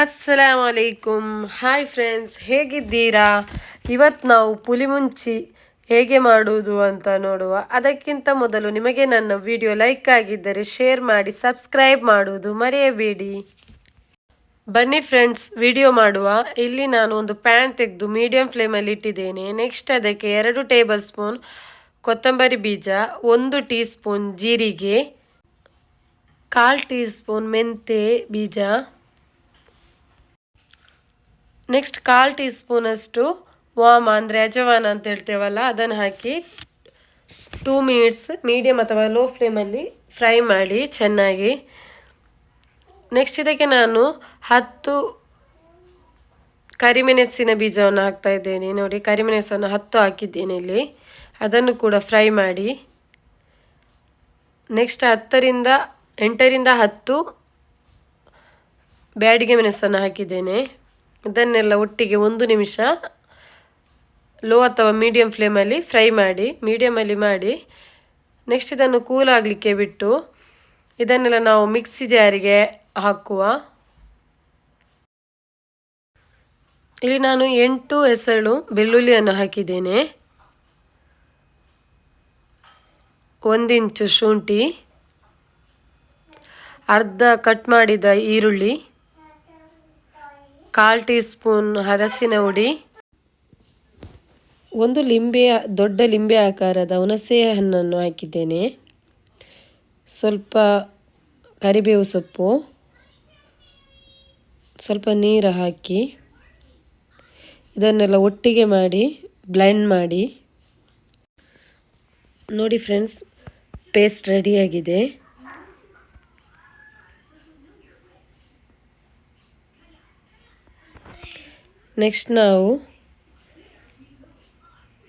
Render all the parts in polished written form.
ಅಸ್ಸಲಾಮು ಅಲೈಕುಮ್. Hi friends, ಹೇಗಿದ್ದೀರಾ? ಇವತ್ತು ನಾವು ಪುಲಿಮುಂಚಿ ಹೇಗೆ ಮಾಡುವುದು ಅಂತ ನೋಡುವ. ಅದಕ್ಕಿಂತ ಮೊದಲು ನಿಮಗೆ ನನ್ನ ವಿಡಿಯೋ ಲೈಕ್ ಆಗಿದ್ದರೆ ಶೇರ್ ಮಾಡಿ, ಸಬ್ಸ್ಕ್ರೈಬ್ ಮಾಡುವುದು ಮರೆಯಬೇಡಿ. ಬನ್ನಿ ಫ್ರೆಂಡ್ಸ್, ವಿಡಿಯೋ ಮಾಡುವ. ಇಲ್ಲಿ ನಾನು ಒಂದು ಪ್ಯಾನ್ ತೆಗೆದು ಮೀಡಿಯಂ ಫ್ಲೇಮಲ್ಲಿ ಇಟ್ಟಿದ್ದೇನೆ. ನೆಕ್ಸ್ಟ್ ಅದಕ್ಕೆ 2 ಟೇಬಲ್ ಸ್ಪೂನ್ ಕೊತ್ತಂಬರಿ ಬೀಜ, 1 ಟೀ ಸ್ಪೂನ್ ಜೀರಿಗೆ, 1/4 ಟೀ ಸ್ಪೂನ್ ಮೆಂತೆ ಬೀಜ, ನೆಕ್ಸ್ಟ್ 1/4 ಟೀ ಸ್ಪೂನಷ್ಟು ವಾಮ ಅಂದರೆ ಅಜವಾನ ಅಂತ ಹೇಳ್ತೇವಲ್ಲ, ಅದನ್ನು ಹಾಕಿ 2 ಮಿನಿಟ್ಸ್ ಮೀಡಿಯಮ್ ಅಥವಾ ಲೋ ಫ್ಲೇಮಲ್ಲಿ ಫ್ರೈ ಮಾಡಿ ಚೆನ್ನಾಗಿ. ನೆಕ್ಸ್ಟ್ ಇದಕ್ಕೆ ನಾನು 10 ಕರಿಮೆಣಸಿನ ಬೀಜವನ್ನು ಹಾಕ್ತಾ ಇದ್ದೇನೆ. ನೋಡಿ, ಕರಿಮೆಣಸನ್ನು 10 ಹಾಕಿದ್ದೇನೆ ಇಲ್ಲಿ. ಅದನ್ನು ಕೂಡ ಫ್ರೈ ಮಾಡಿ. ನೆಕ್ಸ್ಟ್ 8ರಿಂದ 10 ಬ್ಯಾಡಿಗೆ ಮೆಣಸನ್ನು ಹಾಕಿದ್ದೇನೆ. ಇದನ್ನೆಲ್ಲ ಒಟ್ಟಿಗೆ 1 ನಿಮಿಷ ಲೋ ಅಥವಾ ಮೀಡಿಯಂ ಫ್ಲೇಮಲ್ಲಿ ಫ್ರೈ ಮಾಡಿ, ಮೀಡಿಯಮಲ್ಲಿ ಮಾಡಿ. ನೆಕ್ಸ್ಟ್ ಇದನ್ನು ಕೂಲ್ ಆಗಲಿಕ್ಕೆ ಬಿಟ್ಟು ಇದನ್ನೆಲ್ಲ ನಾವು ಮಿಕ್ಸಿ ಜಾರಿಗೆ ಹಾಕುವ. ಇಲ್ಲಿ ನಾನು 8 ಎಸಳು ಬೆಳ್ಳುಳ್ಳಿಯನ್ನು ಹಾಕಿದ್ದೇನೆ, 1 ಇಂಚು ಶುಂಠಿ, ಅರ್ಧ ಕಟ್ ಮಾಡಿದ ಈರುಳ್ಳಿ, 1/4 ಟೀ ಸ್ಪೂನ್ ಅರಸಿನ ಹುಡಿ, 1 ದೊಡ್ಡ ಲಿಂಬೆ ಆಕಾರದ ಹುಣಸೆ ಹಣ್ಣನ್ನು ಹಾಕಿದ್ದೇನೆ, ಸ್ವಲ್ಪ ಕರಿಬೇವು ಸೊಪ್ಪು, ಸ್ವಲ್ಪ ನೀರು ಹಾಕಿ ಇದನ್ನೆಲ್ಲ ಒಟ್ಟಿಗೆ ಮಾಡಿ ಬ್ಲೆಂಡ್ ಮಾಡಿ. ನೋಡಿ ಫ್ರೆಂಡ್ಸ್, ಪೇಸ್ಟ್ ರೆಡಿಯಾಗಿದೆ. ನೆಕ್ಸ್ಟ್ ನಾವು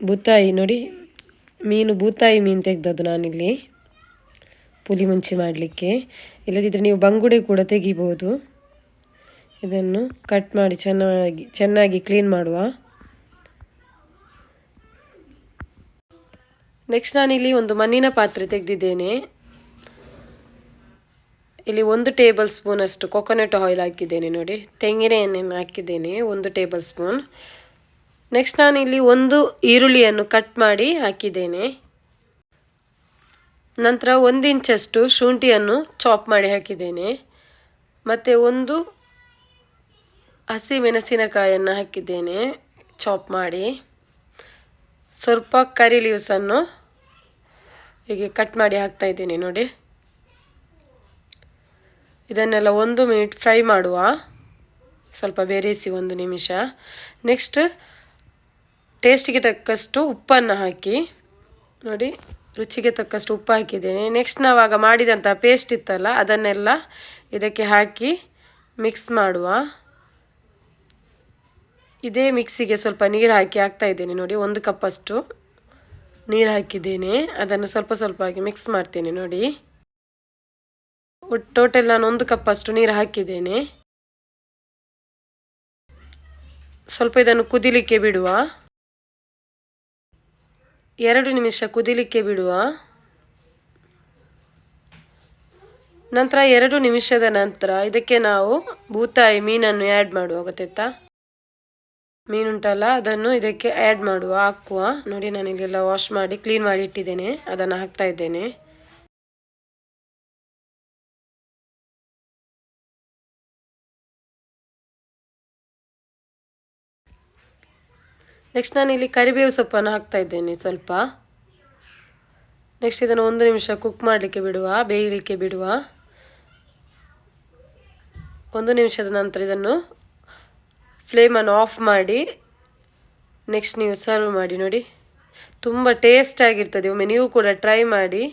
ಬೂತಾಯಿ, ನೋಡಿ ಬೂತಾಯಿ ಮೀನು ತೆಗೆದದ್ದು ನಾನಿಲ್ಲಿ ಪುಲಿ ಮುಂಚಿ ಮಾಡಲಿಕ್ಕೆ. ಇಲ್ಲದಿದ್ದರೆ ನೀವು ಬಂಗುಡೆ ಕೂಡ ತೆಗಿಬೋದು. ಇದನ್ನು ಕಟ್ ಮಾಡಿ ಚೆನ್ನಾಗಿ ಕ್ಲೀನ್ ಮಾಡುವ. ನೆಕ್ಸ್ಟ್ ನಾನಿಲ್ಲಿ ಒಂದು ಮಣ್ಣಿನ ಪಾತ್ರೆ ತೆಗೆದಿದ್ದೇನೆ. ಇಲ್ಲಿ 1 ಟೇಬಲ್ ಸ್ಪೂನ್ ಅಷ್ಟು ಕೊಕೊನಟ್ ಆಯಿಲ್ ಹಾಕಿದ್ದೇನೆ. ನೋಡಿ, ತೆಂಗಿನ ಎಣ್ಣೆಯನ್ನು ಹಾಕಿದ್ದೇನೆ 1 ಟೇಬಲ್ ಸ್ಪೂನ್. ನೆಕ್ಸ್ಟ್ ನಾನಿಲ್ಲಿ 1 ಈರುಳ್ಳಿಯನ್ನು ಕಟ್ ಮಾಡಿ ಹಾಕಿದ್ದೇನೆ. ನಂತರ 1 ಇಂಚಷ್ಟು ಶುಂಠಿಯನ್ನು ಚಾಪ್ ಮಾಡಿ ಹಾಕಿದ್ದೇನೆ. ಮತ್ತು 1 ಹಸಿ ಮೆಣಸಿನಕಾಯನ್ನು ಹಾಕಿದ್ದೇನೆ ಚಾಪ್ ಮಾಡಿ. ಸ್ವಲ್ಪ ಕರಿ ಲೀವ್ಸನ್ನು ಹೀಗೆ ಕಟ್ ಮಾಡಿ ಹಾಕ್ತಾ ಇದ್ದೇನೆ. ನೋಡಿ, ಇದನ್ನೆಲ್ಲ 1 ಮಿನಿಟ್ ಫ್ರೈ ಮಾಡುವ, ಸ್ವಲ್ಪ ಬೇರೆಸಿ 1 ನಿಮಿಷ. ನೆಕ್ಸ್ಟ್ ಟೇಸ್ಟಿಗೆ ತಕ್ಕಷ್ಟು ಉಪ್ಪನ್ನು ಹಾಕಿ. ನೋಡಿ, ರುಚಿಗೆ ತಕ್ಕಷ್ಟು ಉಪ್ಪು ಹಾಕಿದ್ದೇನೆ. ನೆಕ್ಸ್ಟ್ ನಾವಾಗ ಮಾಡಿದಂಥ ಪೇಸ್ಟ್ ಇತ್ತಲ್ಲ, ಅದನ್ನೆಲ್ಲ ಇದಕ್ಕೆ ಹಾಕಿ ಮಿಕ್ಸ್ ಮಾಡುವ. ಇದೇ ಮಿಕ್ಸಿಗೆ ಸ್ವಲ್ಪ ನೀರು ಹಾಕಿ ಹಾಕ್ತಾ ಇದ್ದೇನೆ. ನೋಡಿ, 1 ಕಪ್ಪಷ್ಟು ನೀರು ಹಾಕಿದ್ದೇನೆ. ಅದನ್ನು ಸ್ವಲ್ಪ ಹಾಕಿ ಮಿಕ್ಸ್ ಮಾಡ್ತೇನೆ. ನೋಡಿ, ಟೋಟಲ್ ನಾನು 1 ಕಪ್ಪಷ್ಟು ನೀರು ಹಾಕಿದ್ದೇನೆ. ಸ್ವಲ್ಪ ಇದನ್ನು ಕುದಿಲಿಕ್ಕೆ ಬಿಡುವ, 2 ನಿಮಿಷ ಕುದಿಲಿಕ್ಕೆ ಬಿಡುವ. ನಂತರ 2 ನಿಮಿಷದ ನಂತರ ಇದಕ್ಕೆ ನಾವು ಬೂತಾಯಿ ಮೀನನ್ನು ಆ್ಯಡ್ ಮಾಡುವ. ಗೊತ್ತಾಯ್ತಾ? ಮೀನುಂಟಲ್ಲ, ಅದನ್ನು ಇದಕ್ಕೆ ಆ್ಯಡ್ ಹಾಕುವ. ನೋಡಿ, ನಾನು ಇಲ್ಲೆಲ್ಲ ವಾಶ್ ಮಾಡಿ ಕ್ಲೀನ್ ಮಾಡಿ ಇಟ್ಟಿದ್ದೇನೆ. ಅದನ್ನು ಹಾಕ್ತಾ ಇದ್ದೇನೆ. ನೆಕ್ಸ್ಟ್ ನಾನಿಲ್ಲಿ ಕರಿಬೇವು ಸೊಪ್ಪನ್ನು ಹಾಕ್ತಾ ಇದ್ದೇನೆ ಸ್ವಲ್ಪ. ನೆಕ್ಸ್ಟ್ ಇದನ್ನು 1 ನಿಮಿಷ ಕುಕ್ ಮಾಡಲಿಕ್ಕೆ ಬಿಡುವ, ಬೇಯಲಿಕ್ಕೆ ಬಿಡುವ. 1 ನಿಮಿಷದ ನಂತರ ಇದನ್ನು ಫ್ಲೇಮನ್ನು ಆಫ್ ಮಾಡಿ ನೆಕ್ಸ್ಟ್ ನೀವು ಸರ್ವ್ ಮಾಡಿ. ನೋಡಿ, ತುಂಬ ಟೇಸ್ಟ್ ಆಗಿರ್ತದೆ. ಒಮ್ಮೆ ನೀವು ಕೂಡ ಟ್ರೈ ಮಾಡಿ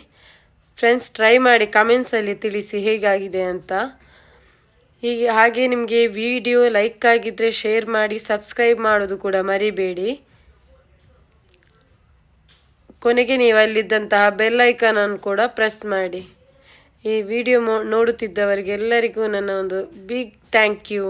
ಫ್ರೆಂಡ್ಸ್. ಟ್ರೈ ಮಾಡಿ ಕಮೆಂಟ್ಸಲ್ಲಿ ತಿಳಿಸಿ ಹೇಗಾಗಿದೆ ಅಂತ. ಹಾಗೆ ನಿಮಗೆ ವಿಡಿಯೋ ಲೈಕ್ ಆಗಿದ್ದರೆ ಶೇರ್ ಮಾಡಿ, ಸಬ್ಸ್ಕ್ರೈಬ್ ಮಾಡೋದು ಕೂಡ ಮರಿಬೇಡಿ. ಕೊನೆಗೆ ನೀವು ಅಲ್ಲಿದ್ದಂತಹ ಬೆಲ್ ಐಕಾನನ್ನು ಕೂಡ ಪ್ರೆಸ್ ಮಾಡಿ. ಈ ವಿಡಿಯೋ ನೋಡುತ್ತಿದ್ದವರಿಗೆಲ್ಲರಿಗೂ ನನ್ನ ಒಂದು ಬಿಗ್ ಥ್ಯಾಂಕ್ ಯು.